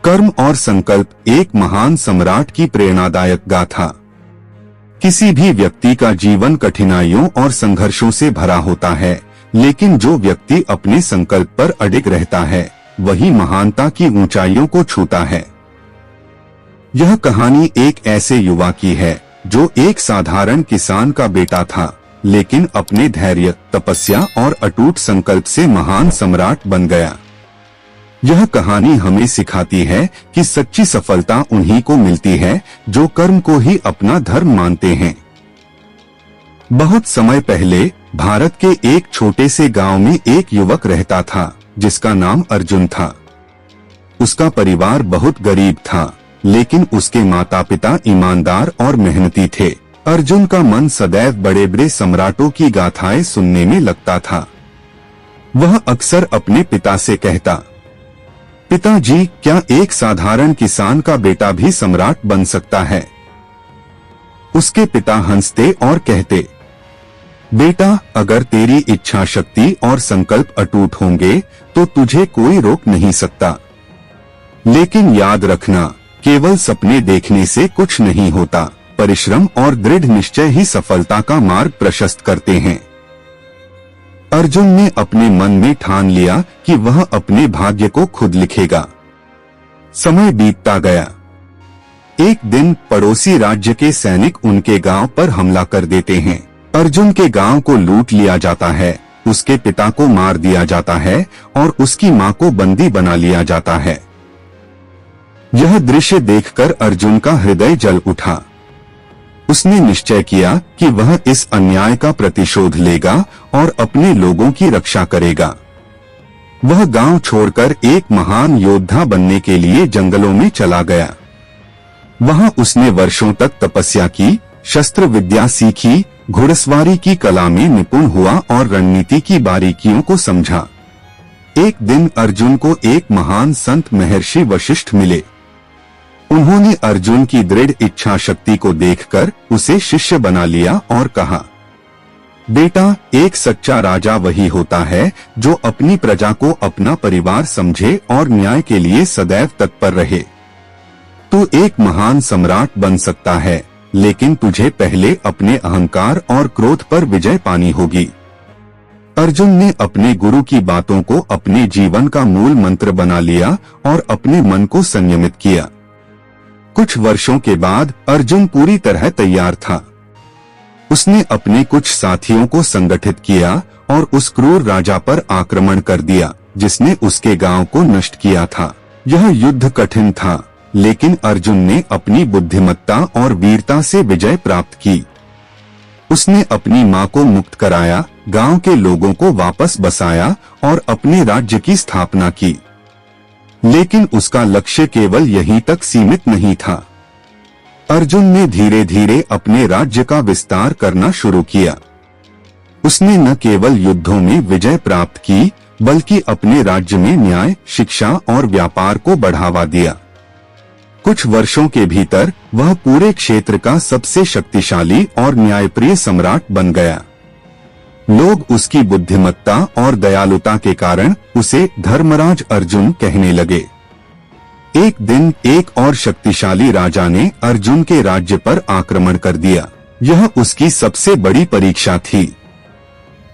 कर्म और संकल्प एक महान सम्राट की प्रेरणादायक गाथा। किसी भी व्यक्ति का जीवन कठिनाइयों और संघर्षों से भरा होता है, लेकिन जो व्यक्ति अपने संकल्प पर अडिग रहता है वही महानता की ऊंचाइयों को छूता है। यह कहानी एक ऐसे युवा की है जो एक साधारण किसान का बेटा था, लेकिन अपने धैर्य, तपस्या और अटूट संकल्प से महान सम्राट बन गया। यह कहानी हमें सिखाती है कि सच्ची सफलता उन्हीं को मिलती है जो कर्म को ही अपना धर्म मानते हैं। बहुत समय पहले भारत के एक छोटे से गांव में एक युवक रहता था जिसका नाम अर्जुन था। उसका परिवार बहुत गरीब था, लेकिन उसके माता पिता ईमानदार और मेहनती थे। अर्जुन का मन सदैव बड़े बड़े सम्राटों की गाथाएं सुनने में लगता था। वह अक्सर अपने पिता से कहता, पिताजी, क्या एक साधारण किसान का बेटा भी सम्राट बन सकता है? उसके पिता हंसते और कहते, बेटा, अगर तेरी इच्छा शक्ति और संकल्प अटूट होंगे तो तुझे कोई रोक नहीं सकता। लेकिन याद रखना, केवल सपने देखने से कुछ नहीं होता, परिश्रम और दृढ़ निश्चय ही सफलता का मार्ग प्रशस्त करते हैं। अर्जुन ने अपने मन में ठान लिया कि वह अपने भाग्य को खुद लिखेगा। समय बीतता गया। एक दिन पड़ोसी राज्य के सैनिक उनके गांव पर हमला कर देते हैं। अर्जुन के गांव को लूट लिया जाता है, उसके पिता को मार दिया जाता है और उसकी मां को बंदी बना लिया जाता है। यह दृश्य देखकर अर्जुन का हृदय जल उठा। उसने निश्चय किया कि वह इस अन्याय का प्रतिशोध लेगा और अपने लोगों की रक्षा करेगा। वह गांव छोड़कर एक महान योद्धा बनने के लिए जंगलों में चला गया। वहां उसने वर्षों तक तपस्या की, शस्त्र विद्या सीखी, घुड़सवारी की कला में निपुण हुआ और रणनीति की बारीकियों को समझा। एक दिन अर्जुन को एक महान संत महर्षि वशिष्ठ मिले। उन्होंने अर्जुन की दृढ़ इच्छा शक्ति को देखकर उसे शिष्य बना लिया और कहा, बेटा, एक सच्चा राजा वही होता है जो अपनी प्रजा को अपना परिवार समझे और न्याय के लिए सदैव तत्पर रहे। तू एक महान सम्राट बन सकता है, लेकिन तुझे पहले अपने अहंकार और क्रोध पर विजय पानी होगी। अर्जुन ने अपने गुरु की बातों को अपने जीवन का मूल मंत्र बना लिया और अपने मन को संयमित किया। कुछ वर्षों के बाद अर्जुन पूरी तरह तैयार था। उसने अपने कुछ साथियों को संगठित किया और उस क्रूर राजा पर आक्रमण कर दिया जिसने उसके गांव को नष्ट किया था। यह युद्ध कठिन था, लेकिन अर्जुन ने अपनी बुद्धिमत्ता और वीरता से विजय प्राप्त की। उसने अपनी मां को मुक्त कराया, गांव के लोगों को वापस बसाया और अपने राज्य की स्थापना की। लेकिन उसका लक्ष्य केवल यहीं तक सीमित नहीं था। अर्जुन ने धीरे धीरे अपने राज्य का विस्तार करना शुरू किया। उसने न केवल युद्धों में विजय प्राप्त की, बल्कि अपने राज्य में न्याय, शिक्षा और व्यापार को बढ़ावा दिया। कुछ वर्षों के भीतर वह पूरे क्षेत्र का सबसे शक्तिशाली और न्यायप्रिय सम्राट बन गया। लोग उसकी बुद्धिमत्ता और दयालुता के कारण उसे धर्मराज अर्जुन कहने लगे। एक दिन एक और शक्तिशाली राजा ने अर्जुन के राज्य पर आक्रमण कर दिया। यह उसकी सबसे बड़ी परीक्षा थी।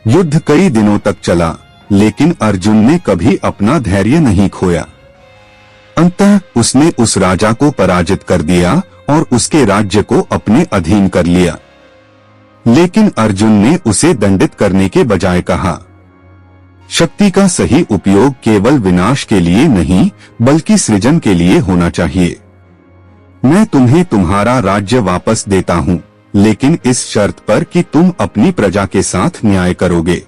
युद्ध कई दिनों तक चला, लेकिन अर्जुन ने कभी अपना धैर्य नहीं खोया। अंततः उसने उस राजा को पराजित कर दिया और उसके राज्य को अपने अधीन कर लिया। लेकिन अर्जुन ने उसे दंडित करने के बजाय कहा, शक्ति का सही उपयोग केवल विनाश के लिए नहीं, बल्कि सृजन के लिए होना चाहिए। मैं तुम्हें तुम्हारा राज्य वापस देता हूँ, लेकिन इस शर्त पर कि तुम अपनी प्रजा के साथ न्याय करोगे।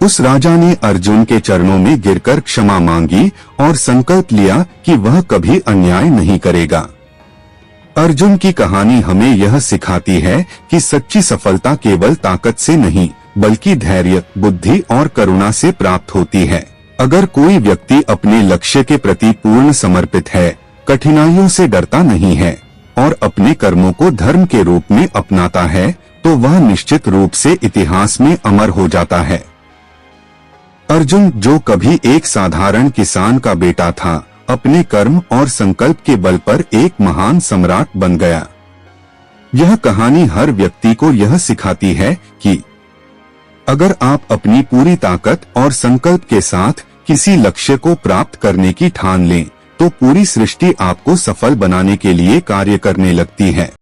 उस राजा ने अर्जुन के चरणों में गिरकर क्षमा मांगी और संकल्प लिया कि वह कभी अन्याय नहीं करेगा। अर्जुन की कहानी हमें यह सिखाती है कि सच्ची सफलता केवल ताकत से नहीं, बल्कि धैर्य, बुद्धि और करुणा से प्राप्त होती है। अगर कोई व्यक्ति अपने लक्ष्य के प्रति पूर्ण समर्पित है, कठिनाइयों से डरता नहीं है और अपने कर्मों को धर्म के रूप में अपनाता है, तो वह निश्चित रूप से इतिहास में अमर हो जाता है। अर्जुन, जो कभी एक साधारण किसान का बेटा था, अपने कर्म और संकल्प के बल पर एक महान सम्राट बन गया। यह कहानी हर व्यक्ति को यह सिखाती है कि अगर आप अपनी पूरी ताकत और संकल्प के साथ किसी लक्ष्य को प्राप्त करने की ठान लें, तो पूरी सृष्टि आपको सफल बनाने के लिए कार्य करने लगती है।